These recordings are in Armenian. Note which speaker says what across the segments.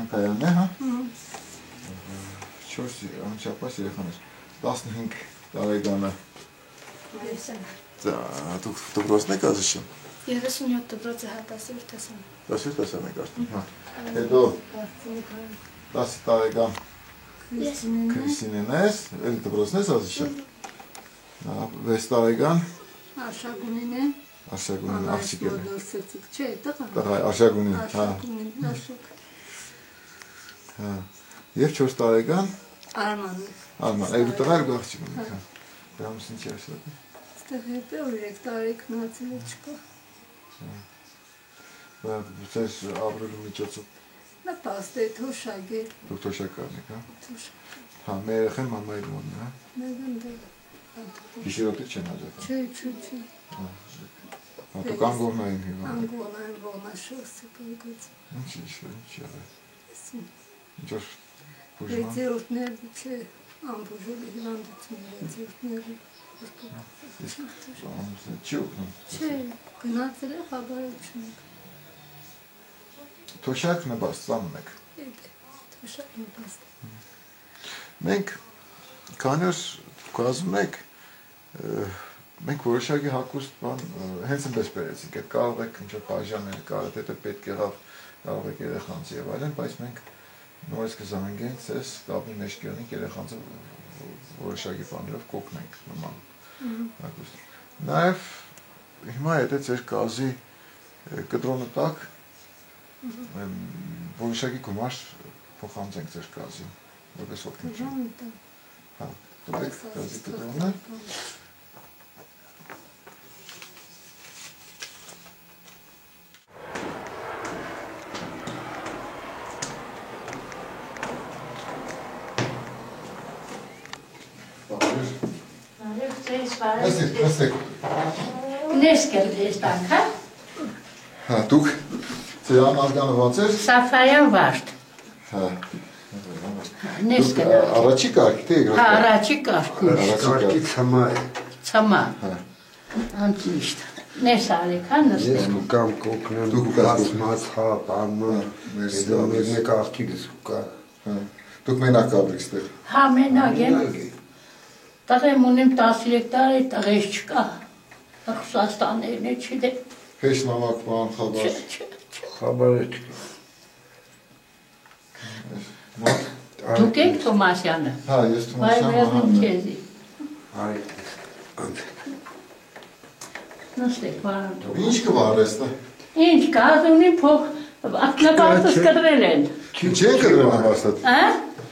Speaker 1: Քայանն է, հա։ 4 անչափահաս երեխան էր։ 15 տարեկանը։ Դուք դպրոցն եք ասում։
Speaker 2: 37 դպրոցը հա 10 տեսան։
Speaker 1: 10 տեսան եք ասում, հա։ Հետո 10 տարեկան Քրիստինեն ես, էլի դպրոցն ես ասում։ 6 տարեկան
Speaker 2: Արշակունին է։
Speaker 1: Արշակունին աղջիկը։
Speaker 2: Չէ, տղա։
Speaker 1: Տղա Արշակունին, հա։ Հա։ Եվ 4 տարեկան
Speaker 2: Արման։
Speaker 1: Արման, այլ տղա էլ աղջիկ ունի, հա։ Դրամս ինչի ասում։
Speaker 2: Ստեղ հետո 3 տարի քնածել չկա։
Speaker 1: Բա դες ապրելու միջոցով։
Speaker 2: Նա պաստե թոշակ է։
Speaker 1: Դուք թոշակարն եք, հա։
Speaker 2: Թոշակ։
Speaker 1: Հա, մեր երեխան մամայի մոտ, հա։
Speaker 2: Մեղն դե։
Speaker 1: Գիշերօթիկ չեն հաջողվում։
Speaker 2: Չէ։
Speaker 1: Հա, դուք անգորնային հիմա։
Speaker 2: Անգորնային ողնաշոսը կանգած։
Speaker 1: Ինչի է։ Ինչ որ
Speaker 2: Եթերոտներ չէ, ամբողջովին հիվանդություններ եթերոտներ։ Չէ, գնացել է խաբարություն։
Speaker 1: Թոշակ նպաստ ծանում եք։
Speaker 2: Թոշակ նպաստ։
Speaker 1: Մենք քանոր կազմում եք մենք որոշակի հակուստ բան հենց այնպես բերեցինք, այդ կարող եք ինչ-որ բաժանել, կարող է թե պետք եղավ, կարող եք երեխանց եւ այլն, բայց մենք նորից կզանգենք ցես կապի մեջ կյանք երեխանցը որոշակի բաներով կօգնենք նման հակուստ։ Նաեւ հիմա եթե ձեր կազի կտրոնը տակ որոշակի գումար փոխանցենք ձեր կազին, որպես օգնություն։ Հա, դուք կազի կտրոնը Ասեք։
Speaker 3: Ներս կերդես տանք, հա։
Speaker 1: Հա, դուք ձեր անարգանը ո՞նց էր։
Speaker 3: Սաֆարյան Վարդ։
Speaker 1: Հա։
Speaker 3: Ներս կերդես։
Speaker 1: Առաջի կարգ թե
Speaker 3: Հա, առաջի կարգ։
Speaker 1: Առաջի
Speaker 4: ցամա։
Speaker 3: Ցամա։
Speaker 1: Հա։
Speaker 3: Անտիշտ։ Ներս արեք, հա, նստեք։
Speaker 4: Ես կգամ կօգնեմ։
Speaker 1: Դուք կգաս
Speaker 4: մաց հա, բանման։
Speaker 1: Մերսի։
Speaker 4: Մեկ աղջիկս կա։
Speaker 1: Հա։ Դուք մենակ կաբրիք ստեղ։
Speaker 3: Հա, մենակ եմ։ Տղեմ ունեմ 13 տարի, տղես չկա։ Ռուսաստաններն է չդե։
Speaker 1: Հեշ նամակ բան խաբար։
Speaker 4: Խաբարը չկա։
Speaker 3: Դուք եք Թոմասյանը։
Speaker 1: Հա, ես
Speaker 3: Վայ
Speaker 1: Թոմասյան
Speaker 3: վերնում քեզի։
Speaker 4: Այ։
Speaker 3: Նստեք, վարան։
Speaker 1: Ինչ կվարեստ է։
Speaker 3: Ինչ կազ ունի փող ակնապարտս կդրել են։
Speaker 1: Չեն կդրել հաստատ։
Speaker 3: Հա?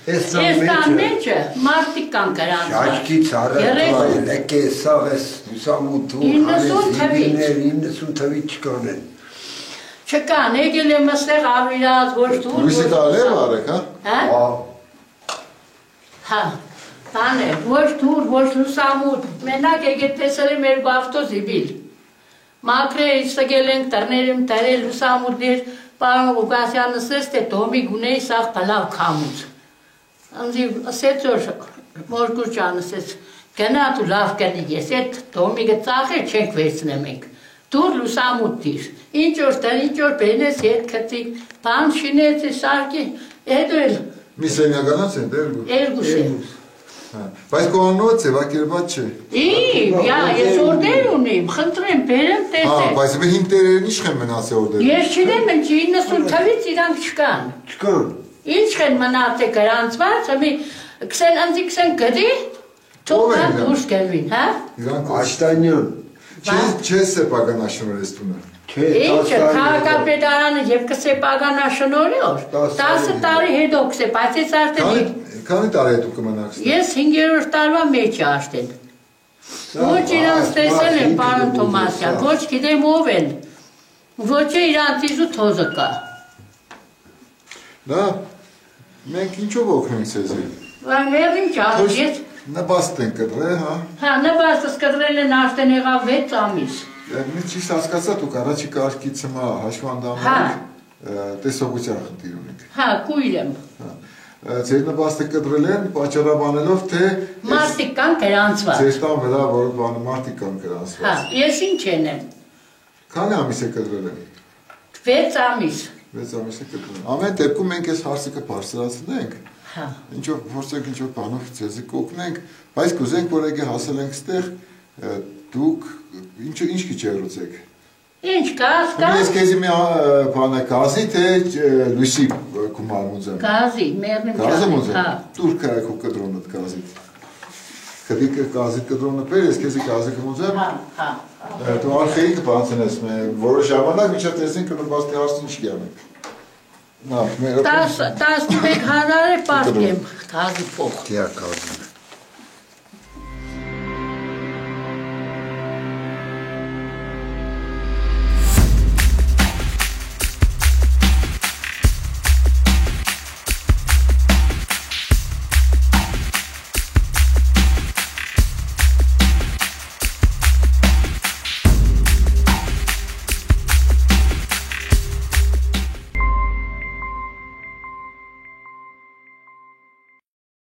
Speaker 4: Ես
Speaker 3: տան մեջը մարդիկ կան կրանց։
Speaker 4: Աչքից առել եկե սաղես ուսամութու 90 թվի չկանեն։
Speaker 3: Չկան, եկել եմ ստեղ ավիրած, ոչ դուր։
Speaker 1: Լույսի կարելի է վարեք, հա։
Speaker 3: Հա? Հա։ Տան է, ոչ դուր, ոչ լուսամութ։ Մենակ եկել տեսել եմ երկու ավտոզիբիլ։ Մակրեից տգել ենք տրներում տարել լուսամութներ, պարոն Ղուկասյանը սես թե դոմի գունեի սաղ պլավ կամուց։ Անձի ասեց որ մորգուր ջան ասեց գնա դու լավ կնիկ ես այդ դոմիգը ծախե չենք վերցնեմ ենք դուր լուսամուտ դիր ինչ որ տան ինչ որ բենես հետ քծի բան շինեց սարքի հետո էլ
Speaker 1: Մի սենյականաց են
Speaker 3: երկուսը
Speaker 1: Հա, բայց կողանոց է, վակերբած չէ։
Speaker 3: ես օրդեր ունիմ, խնդրեմ, բերեմ տեսեք։
Speaker 1: Հա, բայց հիմ տերերն ինչ են մնացել օրդերը։
Speaker 3: Ես չգիտեմ, ինչ 90 թվից իրանք չկան։
Speaker 4: Չկան։
Speaker 3: Ինչ են մնացել գրանցված, մի 20 գդի, թողան դուրս գերվին, հա։
Speaker 1: Իրանք
Speaker 4: Աշտանյան։
Speaker 1: Չէ սեպագանաշնոր ես տունը։
Speaker 3: Ինչը քաղաքապետարանը եւ կսեպագանաշնորի օր 10 տարի հետո կսե, բայց ես արդեն
Speaker 1: Քանի տարի է դուք կմնաք։
Speaker 3: Ես 5-րդ տարվա մեջ արդեն։ Ոչ իրանց տեսել են պարոն Թոմասյան, ոչ գիտեմ ով են։ Ոչ իրանց իզու թոզը կա։
Speaker 1: Դա մենք ինչով օգնենք ցեզի։
Speaker 3: Մեր ինչ ես
Speaker 1: Նպաստ են կտրել, հա։
Speaker 3: Հա, նպաստս կտրել են արդեն եղավ 6 ամիս։
Speaker 1: Մի ճիշտ հասկացա դուք առաջի կարգի ցմա հաշվանդամներ տեսողության խնդիր ունեք։
Speaker 3: Հա, կույր եմ։
Speaker 1: Ձեր նպաստը կտրել են պատճառաբանելով թե
Speaker 3: Մարդիկ կան գրանցված։
Speaker 1: Ձեր տան վրա որ բանը մարդիկ կան գրանցված։
Speaker 3: Հա, ես ինչ եմ։
Speaker 1: Քանի ամիս է կտրել են։
Speaker 3: 6 ամիս։
Speaker 1: 6 ամիսը կտրում։ Ամեն դեպքում մենք այս հարցը կբարձրացնենք։
Speaker 3: Հա։
Speaker 1: Ինչով փորձենք ինչ-որ բանով ձեզ կօգնենք, բայց կուզենք որ եկե հասել ենք ստեղ, դուք ինչ կճեռուցեք։
Speaker 3: Ինչ գազ։
Speaker 1: Ես քեզ մի բան գազի թե լույսի կոմարմուզեմ։
Speaker 3: Գազի, մերնի։
Speaker 1: Գազը մոզեմ։
Speaker 3: Հա։
Speaker 1: Դուր քայքո կդրոնը գազի։ Քդի գազի կդրոնը բեր, ես քեզ գազը կմոզեմ։
Speaker 3: Հա։
Speaker 1: Դու արխեին կբացնես մե, որոշ ժամանակ միջա տեսնենք կնորբաստի հարցը ինչ կյանենք։ Նա, մեր
Speaker 3: 11,000 է պարտեմ գազի փող։
Speaker 4: Դիակազի։